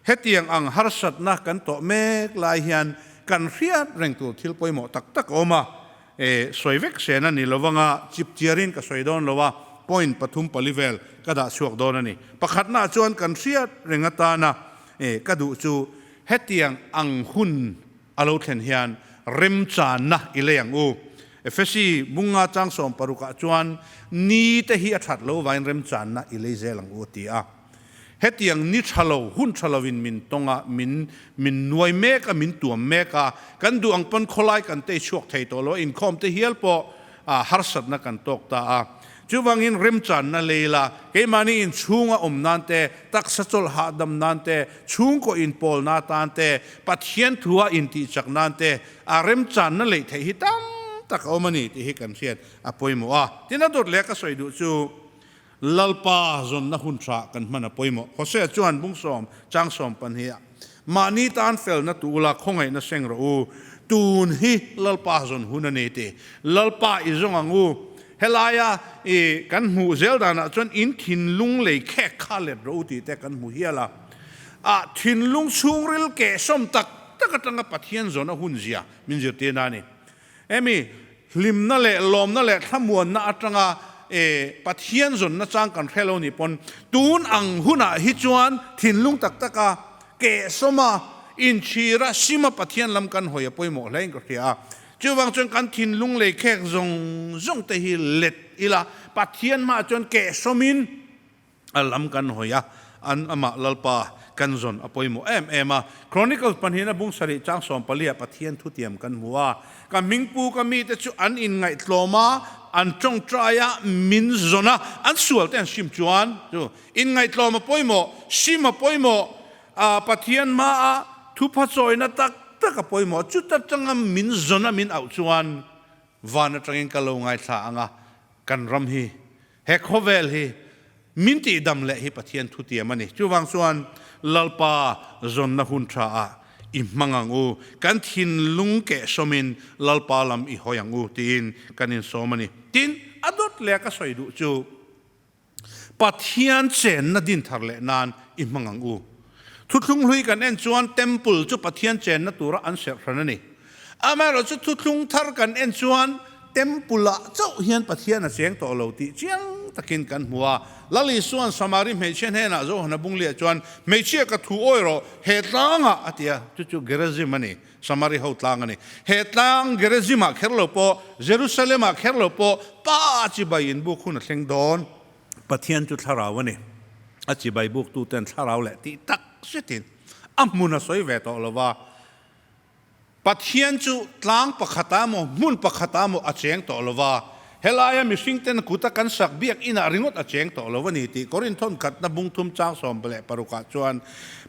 Speaker 2: เฮตียงอังฮัสนากันโตเมกลายเฮียนกันเรียดแรงตัวทิลปอยหมอตักออกมาสวยเวกเสนันนี่เราว่าจิบเจียรินก็สวยโดนเราว่าpoint ปฐุมปลิเวลก็ได้ช่วงโดนนี่ประคัดหน้าจวนกันเสียเริงตานะก็ดูจูเฮตียงอังหุนอโลเทนเฮียนริมจานนะอิเลยังอูเฟซีมุงอาจังสมปรุกะจวนนี่แต่ฮีอัดโลวายริมจานนะอิเลเซลังอูตีอาเฮตียงนิชะโลหุนชะโลวินมินตงะมินนวยเมกะมินตัวเมกะกันดูอังปนโคไลกันเตช่วงไทยตัวโลอินคอมเตเฮียลปอฮาร์สัดนักันตกตาจูวังอินริมจันนั่นเลยล่ะเกมานี่อินชูงอมนันเตตักสัจลหาดำนันเตชูงก็อินโพลนาตันเตปัทเฮียนทัวอินติจักนันเตริมจันนั่นเลยเทหิตัมตักเอามานี่ที่ฮิกันเสียดอปอยมัวที่นั่นตัวเล็กก็สวยดูจูลัลปาจนนักหุ่นชากันมันอปอยมัวเขาเสียจวนบุ้งสอมจางสอมปันเฮียมานี่ตานเฟลนัตุลาคงไงนัเซงรูตูนฮิลัลปาจนหุ่นนี่เตลัลปาอิจงงูเฮลายากันหูเซลดานะจนอินทินลุงเลยแค่ข้าเล็ดรู้ตีแต่กันหูเฮียละทินลุงชูริลเกสมตักก็ตั้งกับปัทเทียนจนหุ่นเสียมินจุดเตียนานี่มีลิมนั่นแหละลมนั่นแหละถ้ามวนน่าจังปัทเทียนจนน่าจังกันเทโลนี่ปนตูนอังหุ่นฮิจวนทินลุงตักกะเกสมาอินชีระชิมาปัทเทียนลำกันหอยปอยหมอเล่นก็เทียจูวังจนกันทินลุงเลยแค่จงเตหิเล็ดอีละปัทเทียนมาจนเกสมินลำกันหอยอันอมาลลปากันจนอปอยโมมาครอนิคอลปัญหาบุ้งสริจังสอมปลียปัทเทียนทุเตียมกันหัวกันมิงปูกันมีแต่จูอันอินไงตโลมาอันจงใจมินจนะอันสวลแต่ชิมจวนจูอินไงตโลมาปอยโมชิมาปอยโมปัทเทียนมาทุพัชอยนัตักแต่กับปอยหมอจุดตัดจังมินจนะมินเอาชวนวานจังอินกะโลงไงสางกันรำฮีเฮกโฮเวลฮีมินตีดำเละฮีปัทเทียนทุเตียมันนี่จูวังส่วนลัลปาจนนะหุนชาอิมังงูกันทินลุงเกสมินลัลปาลำอิหอยังงูตีนกันอินโซมันนี่ตีนอดดเละก็สวยดูจูปัทเทียนเจนนะดินทาร์เละนานอิมังงูทุกลุงลุยกันเอ็นจวนเต็มปุลจุปัทเทียนเจนนะตัวอันเสกรันนี่อามาเราจะทุกลุงทาร์กันเอ็นจวนเต็มปุละเจ้าเฮียนปัทเทียนนะเสียงตัวเราตีเจียงตะกินกันหัวลลิส่วนสมาริไม่เช่นเฮนะโจหนบุงเลียจวนไม่เชื่อกับถูโอยรอเหตุลางอ่ะที่จู่ๆเกเรซิมันนี่สมาริเขาตางนี่เหตุลางเกเรซิมาเขรลปอเยรูซาเล็มเขรลปอป้าจิบายินบุคุณเสียงโดนปัทเทียนจุดทาราวนี่อจิบายบุกตูเต็นทาราวแหละที่ตักเสียตินอัมมุนสวยเวทอลว่าปัทเทียนจุตลางปะขตามมุนปะขตามอาเจงตอลว่าเฮลายามิสิงเตนกุตะกันสักเบียกอินาริงดอาเจงตอลว่านี่ที่กอรินทอนขัดนบุงทุมจางสอมเปลปรุกาจวน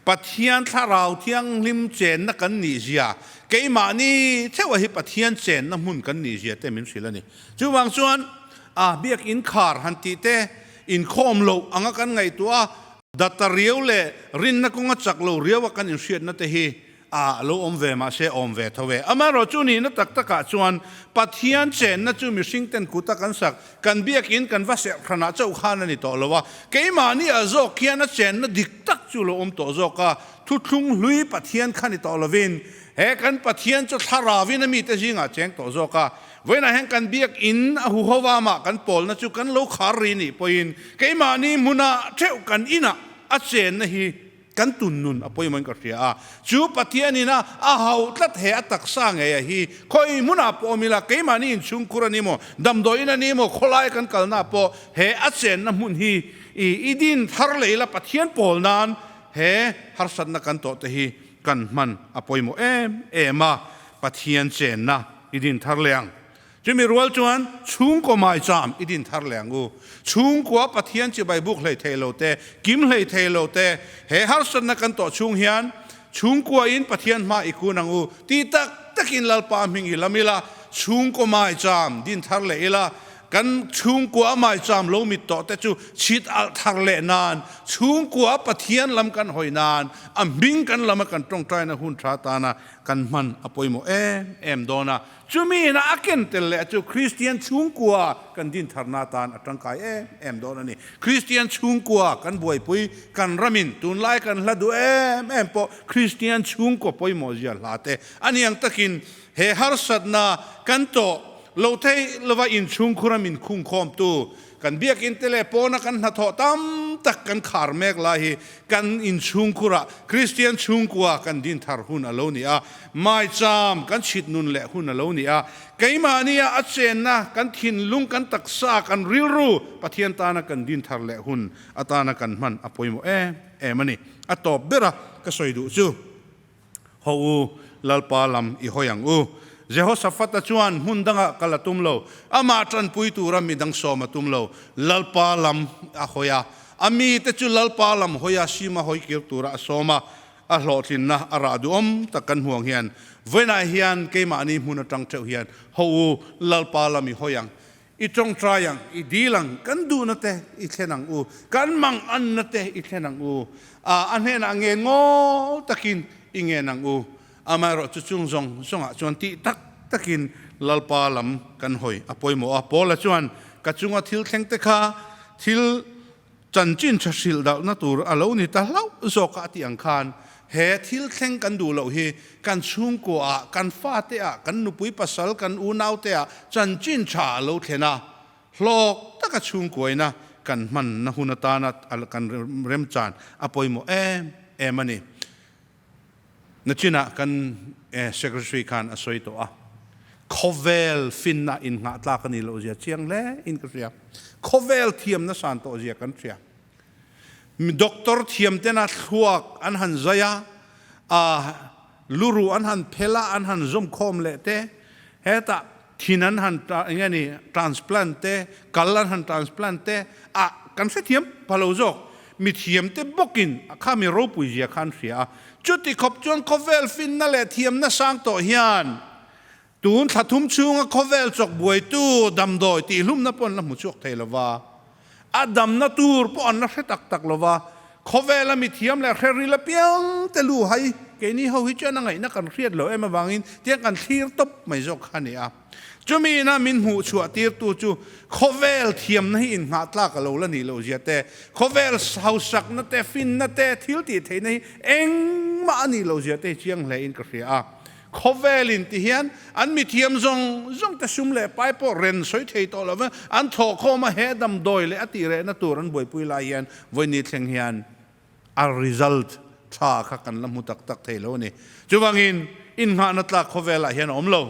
Speaker 2: ปัทเทียนทาราวเทียงลิมเจนนักกันนิเซียเกมานี่เท่าที่ปัทเทียนเจนนักมุนกันนิเซียเตมินสิละนี่จู่วังจวนเบียกอินคาร์ฮันติเตอินคอมโลอังกันไงตัวดัตเรียวเล่รินนักงจักโลเรียวกันอินเชียนนัตเฮโลอมเวมาเชอมเวทเวอามารอจูนี่นัตกะจวนปัทยานเจนนัจูมิสิงเตนกุตะกันสักกันเบียกินกันว่าเสขนาดเจ้าข้านันนี่ต่อละว่าเกมานี่อาโซเคียนเจนนัดิกตักจูโลอมต่อโซกะทุกลุงลุยปัทยานขันนี่ต่อละวินเฮกันปัทยานจะทาราวินมีแต่จิงอาเจงต่อโซกะเวนัยกันเบียกอินหูฮวามากันปอลนัจูกันโลคารีนี่ปอินเกมานี่มุนาเจ้ากันอินะอาเจนนะฮีกันตุนนุนอภัยมันก็เสียจูปัทยานี่นะหาวตัดเหตุตักสร้างไงฮีคอยมุนาปอมิลาเกมานี่ชุงคุรนี่โมดำโดยนั่นนี่โมขลายกันกัลนาปอเฮอาเซนน้ำมุนฮีอีดินทาร์เลยละปัทยานปอลนานเฮฮาร์สันนักกันโตเตฮีกันมันอภัยโมมาปัทยานเจนนะอีดินทาร์เลียงจะมีรัวจวนชุงก็ไม่จำอีดินทาร์เลียงกูชุงกัวปัทยานจะไปบุกเลยเทโลเตกิมเลยเทโลเตเฮฮาร์สันนักกันโตชุงเฮียนชุงกัวอินปัทยานมาอีกูนังกูตีตักอินลัลปามิงอิลามิลา chung ko mai cham din thar le ila kan chung ko mai cham lo mit to te chu chit al thar le nan chung ko pathian lam kan hoi nan ambing kan lam kan tong trai na hun tha ta na kan man apoi mo em dona chumi na aken tel le chu Christian chung ko kan din thar na tan atang kai em dona ni Christian chung ko kan boi pui kan ramin tun lai kan la du em po Christian chung ko poi mo zia la te aniang takin he har sat na kan to lo thei lova in chung khuramin khung khom tu kan biak in telepona kan na tho tam tak kan khar mek la hi kan in chung khura Christian chung kwa kan din thar hun alo ni a mai cham kan chit nun le hun alo ni a keima ni a chen na kan thin lung kan taksa kan ril ru pathian ta na kan din thar le hun atana kan man apoi mo mani atop bera ka soidu chu ho lalpa lam I hoyang u Jehoshaphat chuan hundanga kalatum lo ama tran pui tu ram midang soma tum lo lalpa lam a hoya ami te chu lalpa lam hoya sima hoi kir tura soma a hlotin na aradu takan huang hian voina hian keima ni huna tang cheu hian ho lalpa lam I hoyang I tong trayang I dilang kan du na te I thenang u kan mang an na te I thenang u an hen ange ngo takin inge nang u amaro chuchung zong songa chuan ti tak takin lalpa lam kan hoi apoi mo a pola chuan kachunga thil thleng te kha thil chanchin chasil dal na tur alo ni ta lau zoka ti ang khan he thil thleng kan du lo hi kan chung ko a kan fa te a kan nupui pasal kan u nau te a chanchin cha lo thena hlok taka chung ko ina kan man na hunata na al kan rem chan apoi mo mani na china kan secretary kan asoi to a khovel finna in nga tla kan ilo zia chiang le in kria khovel thiam na san to zia kan tria doctor thiam te na thuak an han zaya luru an han phela an han zum khom le te heta thinan han ngani transplant te kallan han transplant te kan se thiam palo jok mi thiam te bokin kha mi ro pui zia khan ria chuti khop chuan khovel fin na le thiam na sang to hian tun thathum chunga khovel chok buai tu damdoi ti hlum na pon la mu chok theilawa adam na tur pon na tak tak lova khovel mi thiam le kheri la piang te lu hai ke ni ho hi chana ngai na kan riat lo ema wangin tiang kan thir top mai jok khania chumi na min hu chu atir tu chu khovel thiam na hi in nga tla ka lo la ni lo zia te khovel hausak na te fin na te thil ti thei nei eng ma ani lo zia te chiang le in ka ria khovel in ti hian an mi thiam zong ta sum le pai po ren soi thei to lo an tho kho ma he dam doi le ati re na tur an boi pui la hian voi ni thleng hian a result tha kha kan lam hu tak tak thei lo ni chuwangin in nga na tla khovel a hian om lo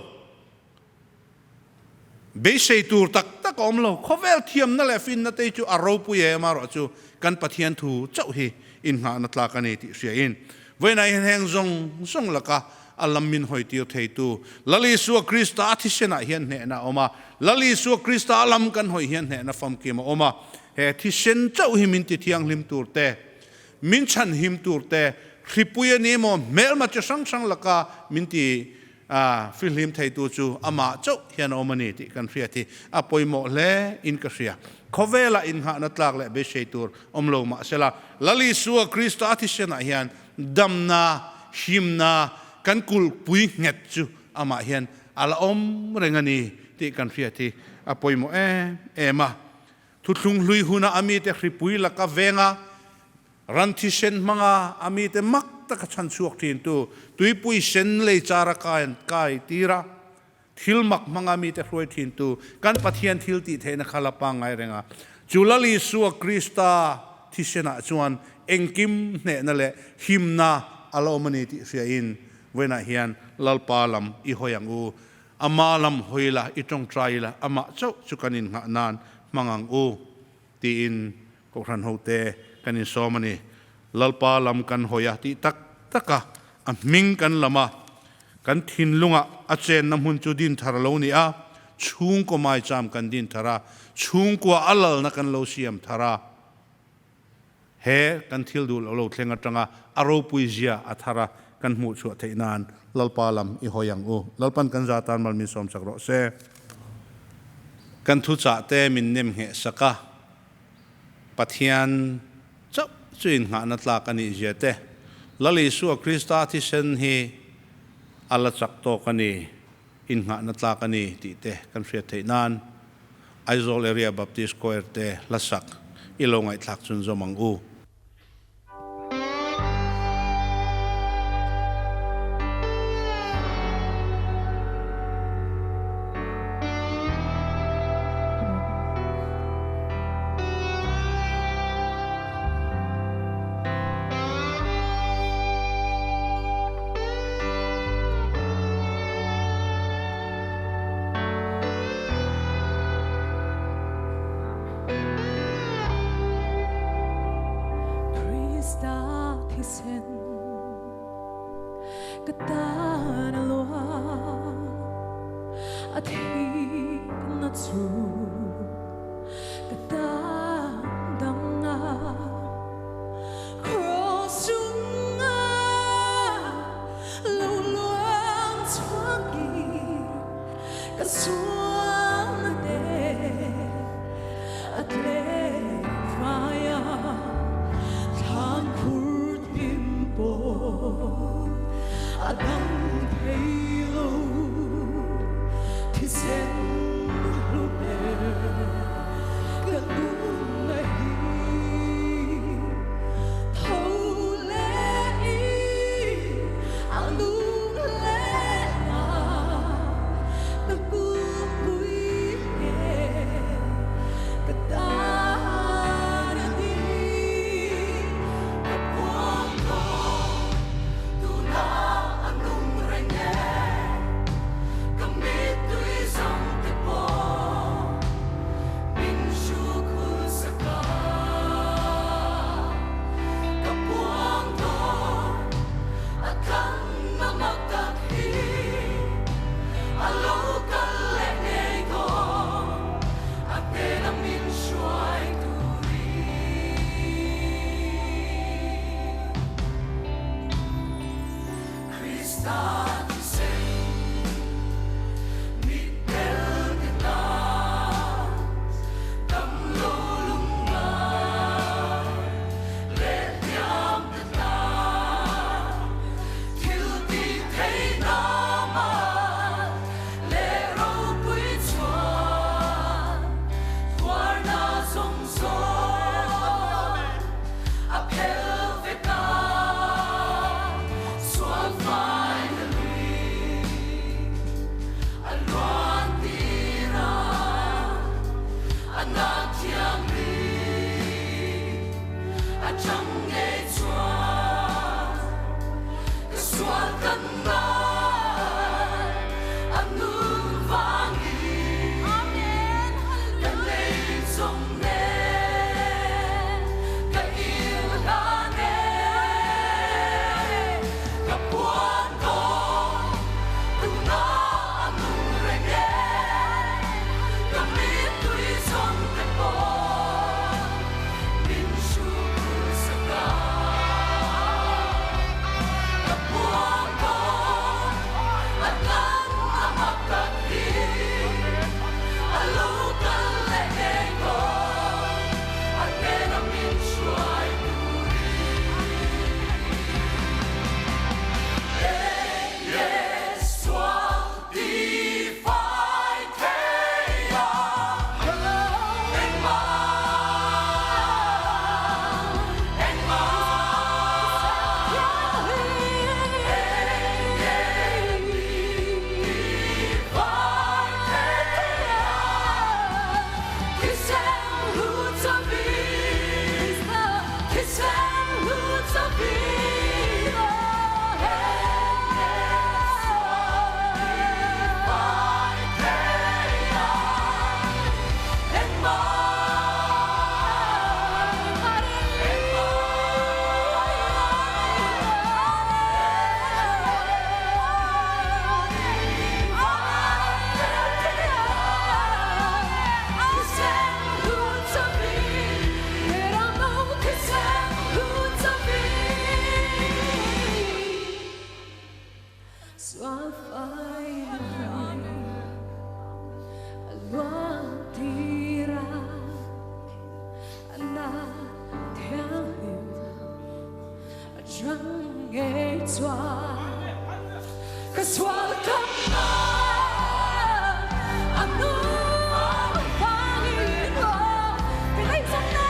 Speaker 2: be sei tur tak tak om lo khovel thiam na le fin na te chu aro pu ye ma ro chu kan pathian thu chau hi in nga na tla ka ni ti sia in voi na heng zong laka alam min hoi tiu thei tu lali su krista athisena hian ne na oma lali su krista alam kan hoi hian ne na fam ki ma oma he thi sen chau hi min ti thiang lim tur te min chan him tur te hripuya ni mo mel ma chang laka min ti film thei tu chu ama chau hian omani ti kan ria ti apoi mo le in ka ria khovela in ha na tlak le be sei tur omlo ma sela lali su krista athisena hian damna himna kan kul pui nget chu ama hian ala om rengani ti kan ria ti apoi mo ema thutlung lui huna ami te hripui laka venga ranthi sen manga ami te mak ta ka chan chuak tin tu tuipui sen le chara kai tira thilmak manga mi te hroi thin tu kan pathian thil ti theina khala pa ngai renga chulali su krista thisena chuan engkim ne na le himna alomani ti sia in wena hian lalpalam I hoyang u amalam hoila itong traila ama chau chukanin nga nan mangang u ti in ko ran hote kanin somani lalpalam kan hoya ti tak taka aming kan lama kan thinlunga achen namhun chu din tharlo ni a chung ko mai cham kan din thara chung ko alal na kan lo siam thara he kan thil du lo thlenga tanga aro puizia athara kan mu chu thei nan lalpa lam I hoyang u lalpan kan za tan mal min som sak ro se kan thu cha te min nem he saka pathian chap chuin nga na tla kan I jete lali su krista thi sen hi ala chak to kani in nga na tla kani ti te kan hriat thei nan Aizol area baptist choir te lasak ilongai thlak chun zomang u
Speaker 3: His hand, xóa phai loan tira na theo hiểu chẳng nghe xóa cái xóa không anh nuôi phai lo cái lấy trong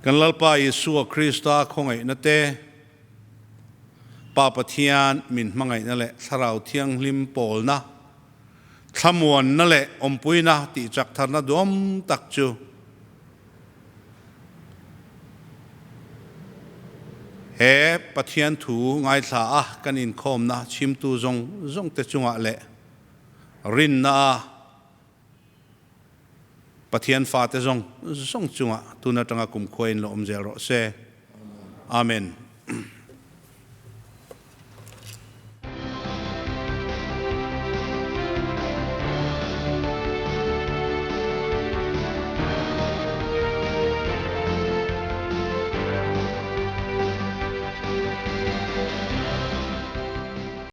Speaker 2: kan lalpa Yesu Krista khongai na te pa pathian min mangai na le tharau thiang lim pol na thamuan na le ompui na ti chak thar na dom tak chu he pathian thu ngai thla a kan in khom na chim tu zong te chunga le rin na pathian fa te zong chunga tuna tanga kum khoin lo om zel ro se amen